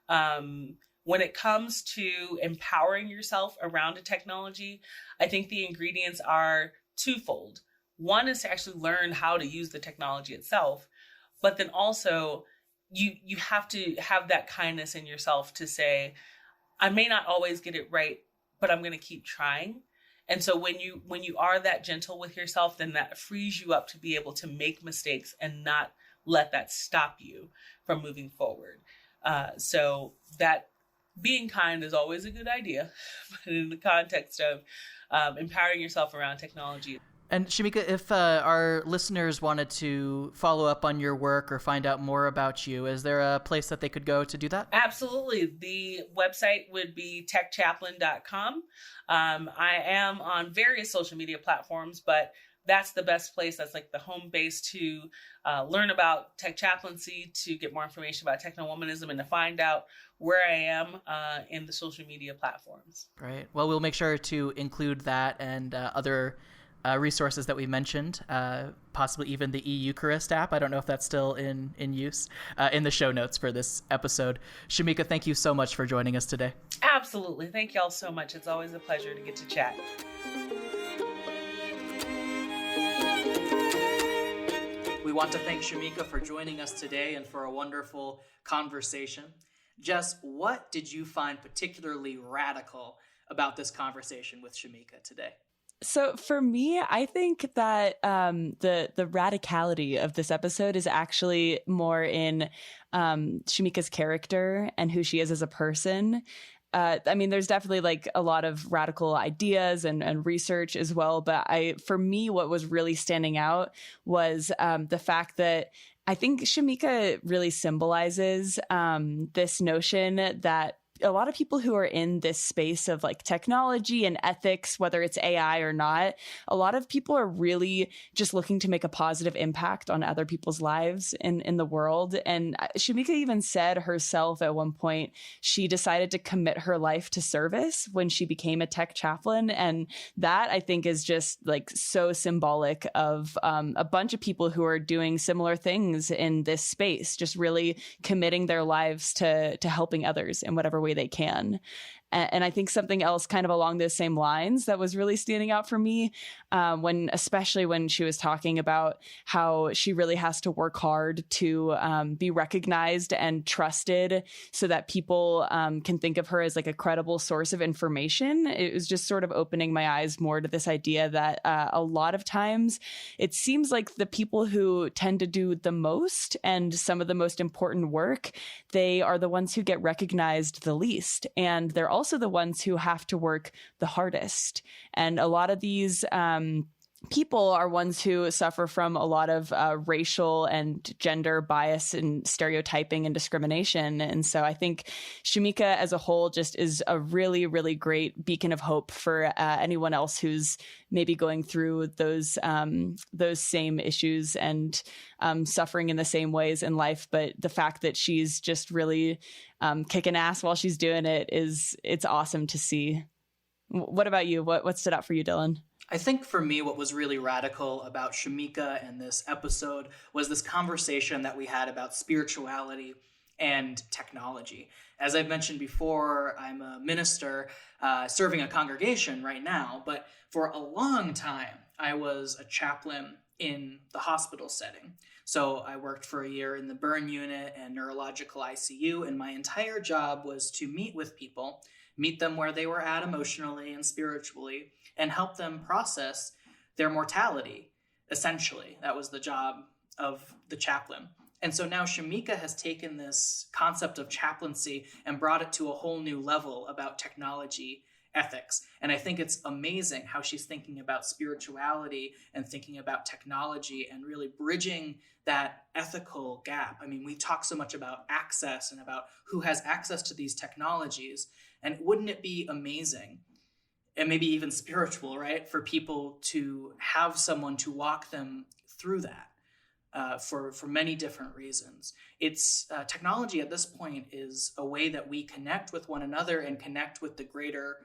When it comes to empowering yourself around a technology, I think the ingredients are twofold. One is to actually learn how to use the technology itself, but then also you have to have that kindness in yourself to say, I may not always get it right, but I'm going to keep trying. And so when you are that gentle with yourself, then that frees you up to be able to make mistakes and not let that stop you from moving forward. So that being kind is always a good idea, but in the context of empowering yourself around technology. And Shamika, if our listeners wanted to follow up on your work or find out more about you, is there a place that they could go to do that? Absolutely. The website would be techchaplain.com. I am on various social media platforms, but that's the best place. That's like the home base to learn about tech chaplaincy, to get more information about techno-womanism, and to find out where I am in the social media platforms. Right. Well, we'll make sure to include that and other resources that we mentioned, possibly even the Eucharist app. I don't know if that's still in use, in the show notes for this episode. Shamika, thank you so much for joining us today. Absolutely. Thank y'all so much. It's always a pleasure to get to chat. We want to thank Shamika for joining us today and for a wonderful conversation. Jess, what did you find particularly radical about this conversation with Shamika today? So for me, I think that the radicality of this episode is actually more in Shamika's character and who she is as a person. I mean, there's definitely like a lot of radical ideas and research as well. But for me, what was really standing out was the fact that I think Shamika really symbolizes this notion that a lot of people who are in this space of like technology and ethics, whether it's AI or not, a lot of people are really just looking to make a positive impact on other people's lives in the world. And Shamika even said herself at one point, she decided to commit her life to service when she became a tech chaplain. And that I think is just like so symbolic of a bunch of people who are doing similar things in this space, just really committing their lives to helping others in whatever way they can. And I think something else kind of along those same lines that was really standing out for me, especially when she was talking about how she really has to work hard to be recognized and trusted so that people can think of her as like a credible source of information. It was just sort of opening my eyes more to this idea that a lot of times it seems like the people who tend to do the most and some of the most important work, they are the ones who get recognized the least. And they're also the ones who have to work the hardest. And a lot of these people are ones who suffer from a lot of racial and gender bias and stereotyping and discrimination. And so I think Shamika as a whole just is a really, really great beacon of hope for anyone else who's maybe going through those same issues and suffering in the same ways in life. But the fact that she's just really kicking ass while she's doing it it's awesome to see. What about you? What stood out for you, Dylan? I think for me, what was really radical about Shamika and this episode was this conversation that we had about spirituality and technology. As I've mentioned before, I'm a minister serving a congregation right now, but for a long time, I was a chaplain in the hospital setting. So I worked for a year in the burn unit and neurological ICU, and my entire job was to meet with people, meet them where they were at emotionally and spiritually, and help them process their mortality, essentially. That was the job of the chaplain. And so now Shamika has taken this concept of chaplaincy and brought it to a whole new level about technology ethics. And I think it's amazing how she's thinking about spirituality and thinking about technology and really bridging that ethical gap. I mean, we talk so much about access and about who has access to these technologies. And wouldn't it be amazing and maybe even spiritual, right, for people to have someone to walk them through that for many different reasons? It's technology at this point is a way that we connect with one another and connect with the greater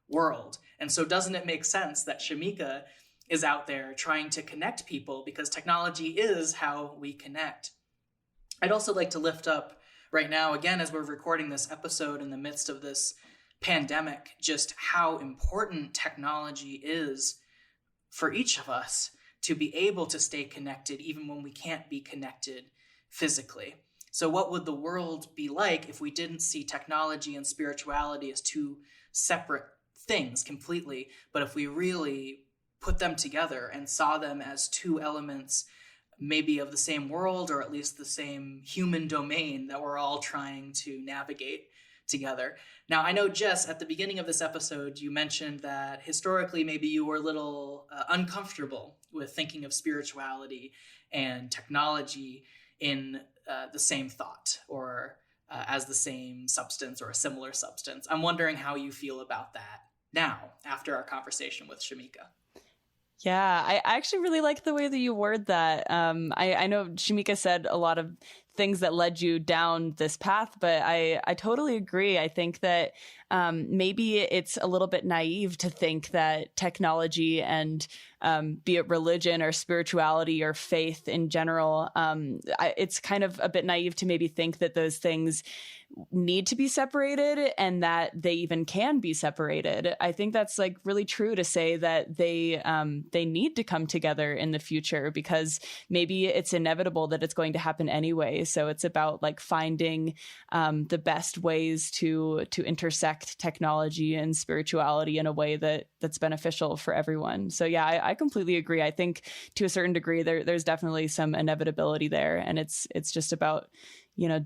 world. And so doesn't it make sense that Shamika is out there trying to connect people, because technology is how we connect? I'd also like to lift up right now, again, as we're recording this episode in the midst of this pandemic, just how important technology is for each of us to be able to stay connected even when we can't be connected physically. So what would the world be like if we didn't see technology and spirituality as two separate things completely, but if we really put them together and saw them as two elements, maybe of the same world, or at least the same human domain that we're all trying to navigate together. Now, I know, Jess, at the beginning of this episode, you mentioned that historically maybe you were a little uncomfortable with thinking of spirituality and technology in the same thought, or as the same substance or a similar substance. I'm wondering how you feel about that now, after our conversation with Shamika. Yeah, I actually really like the way that you word that. I know Shamika said a lot of things that led you down this path, but I totally agree. I think that maybe it's a little bit naive to think that technology and be it religion or spirituality or faith in general, it's kind of a bit naive to maybe think that those things need to be separated and that they even can be separated. I think that's like really true to say that they need to come together in the future, because maybe it's inevitable that it's going to happen anyway. So it's about like finding the best ways to intersect technology and spirituality in a way that's beneficial for everyone. So yeah, I completely agree. I think to a certain degree there's definitely some inevitability there, and it's just about,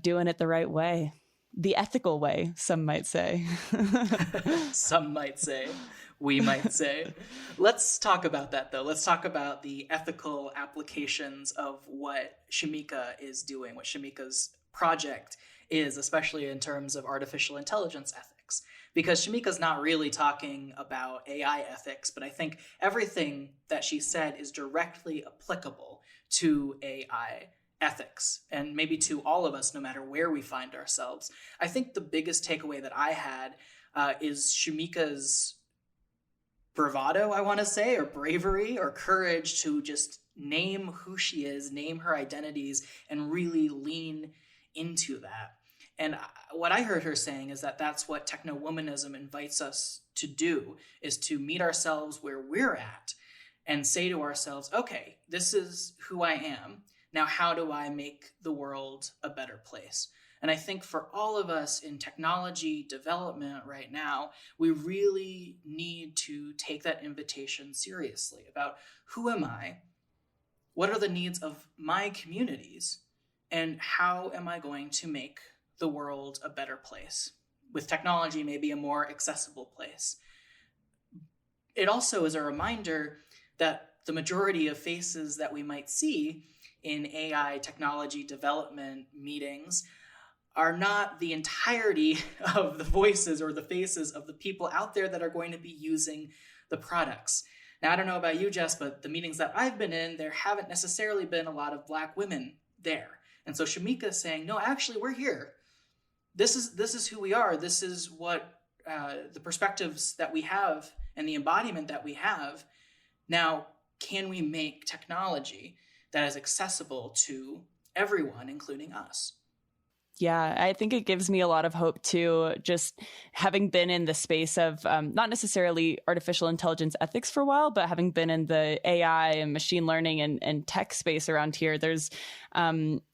doing it the right way. The ethical way, some might say. Some might say. We might say. Let's talk about that, though. Let's talk about the ethical applications of what Shamika is doing, what Shamika's project is, especially in terms of artificial intelligence ethics. Because Shamika's not really talking about AI ethics, but I think everything that she said is directly applicable to AI ethics, and maybe to all of us, no matter where we find ourselves. I think the biggest takeaway that I had is Shamika's bravado, I want to say, or bravery or courage to just name who she is, name her identities, and really lean into that. And what I heard her saying is that that's what techno-womanism invites us to do, is to meet ourselves where we're at and say to ourselves, okay, this is who I am. Now, how do I make the world a better place? And I think for all of us in technology development right now, we really need to take that invitation seriously about who am I? What are the needs of my communities? And how am I going to make the world a better place? with technology maybe a more accessible place. It also is a reminder that the majority of faces that we might see in AI technology development meetings are not the entirety of the voices or the faces of the people out there that are going to be using the products. Now, I don't know about you, Jess, but the meetings that I've been in, there haven't necessarily been a lot of Black women there. And so Shamika is saying, no, actually, we're here. This is who we are. This is what the perspectives that we have and the embodiment that we have. Now, can we make technology that is accessible to everyone, including us? Yeah, I think it gives me a lot of hope too, just having been in the space of not necessarily artificial intelligence ethics for a while, but having been in the AI and machine learning and tech space around here, there's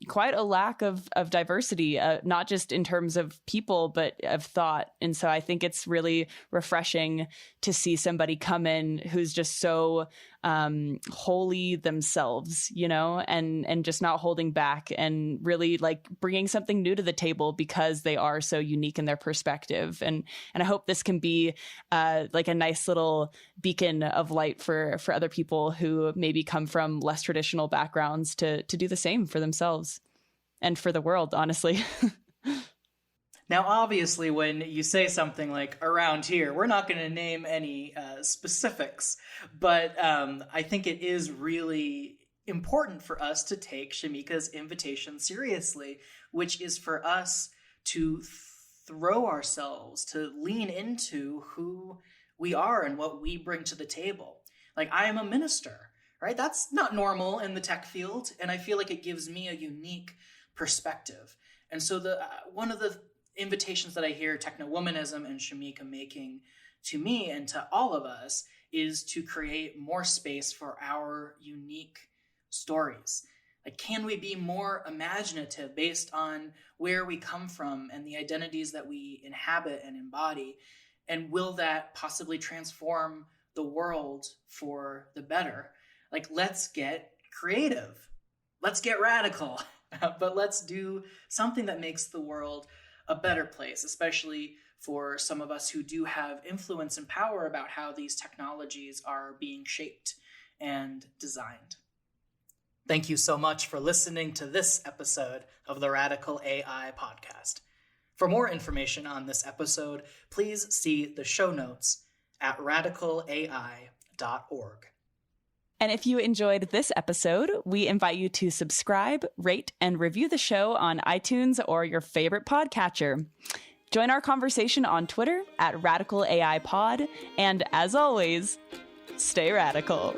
quite a lack of diversity, not just in terms of people, but of thought. And so I think it's really refreshing to see somebody come in who's just so wholly themselves, and just not holding back and really like bringing something new to the table because they are so unique in their perspective. And I hope this can be like a nice little beacon of light for other people who maybe come from less traditional backgrounds to do the same for themselves and for the world, honestly. Now, obviously, when you say something like around here, we're not going to name any specifics, but I think it is really important for us to take Shamika's invitation seriously, which is for us to throw ourselves, to lean into who we are and what we bring to the table. Like, I am a minister, right? That's not normal in the tech field, and I feel like it gives me a unique perspective. And so one of the invitations that I hear techno-womanism and Shamika making to me and to all of us is to create more space for our unique stories. Like, can we be more imaginative based on where we come from and the identities that we inhabit and embody? And will that possibly transform the world for the better? Like, let's get creative. Let's get radical. But let's do something that makes the world a better place, especially for some of us who do have influence and power about how these technologies are being shaped and designed. Thank you so much for listening to this episode of the Radical AI Podcast. For more information on this episode, please see the show notes at radicalai.org. And if you enjoyed this episode, we invite you to subscribe, rate, and review the show on iTunes or your favorite podcatcher. Join our conversation on Twitter at RadicalAIPod, and as always, stay radical.